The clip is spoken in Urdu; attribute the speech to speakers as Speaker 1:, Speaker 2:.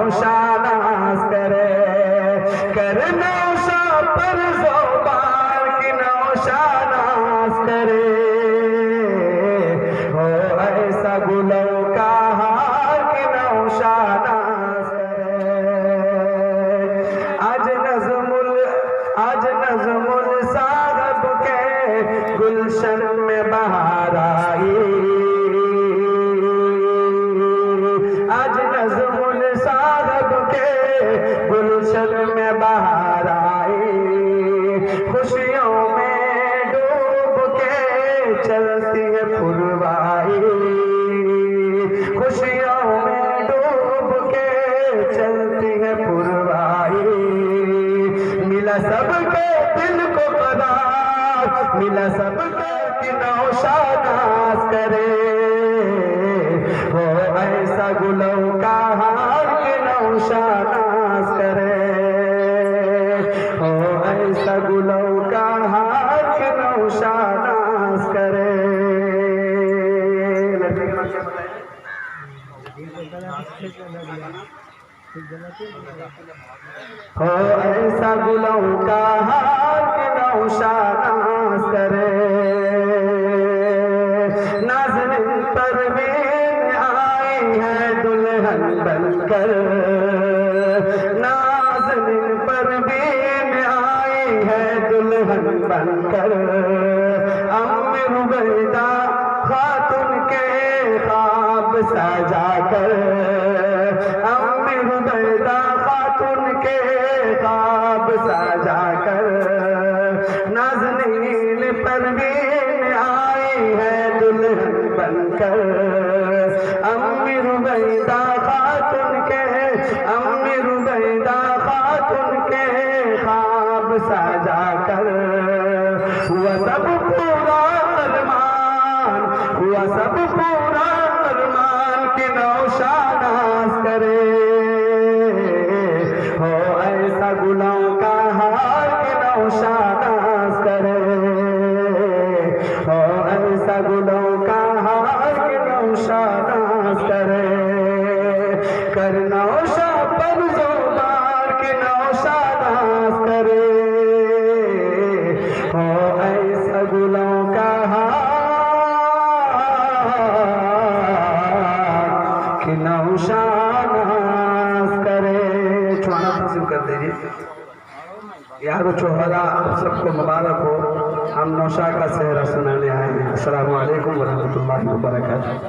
Speaker 1: نوشاناز کرے کر نوشا پر زوبان کی نوشاناز کرے ہو ایسا گلو کا ہار کی نوشاناز کرے آج نظم الصاحب کے گلشن میں بہار آئی آج نظم الصاحب کے گلشن میں بہار آئی خوشیوں میں ڈوب کے چلتی ہے پروائی خوشیوں میں ڈوب کے چلتی ہے پروائی ملا سب کے دل کو قرار ملا سب کے نوشاناز کرے ہو ایسا گلو کا ہار کے نوشاناز کرے ہو ایسا گلو کا ہار کے نوشاناز کرے ہو ایسا گلو کا ہار کے نوشاناز کرے ناظرین پروین آئی ہے دلہن بن کر ناظرین پروین آئی ہے دلہن بن کر ام ربیدہ خاتون کے خواب سجا کر ام ربیدہ خاتون کے خواب سجا کر ناظرین پروین آئی ہے دلہن بن کر ام ربیدہ خاتون کے خواب سجا کر ہوا سب پورا ارمان کی نوشاناز کرے ہو ایسا گلوں کا ہار کی نوشاناز کرے ہو ایسا گلوں کا ہار کی نوشاناز کرے کر نوشا پر زوبان کی نوشاناز کرے ہو ایسا گلوں کا ہار کی نوشاناز کرے چھوڑنا تقسیم کر دیجیے یارو چوہرا آپ سب کو مبارک ہو ہم نوشا کا سہرا سنانے آئے ہیں السلام علیکم ورحمۃ اللہ وبرکاتہ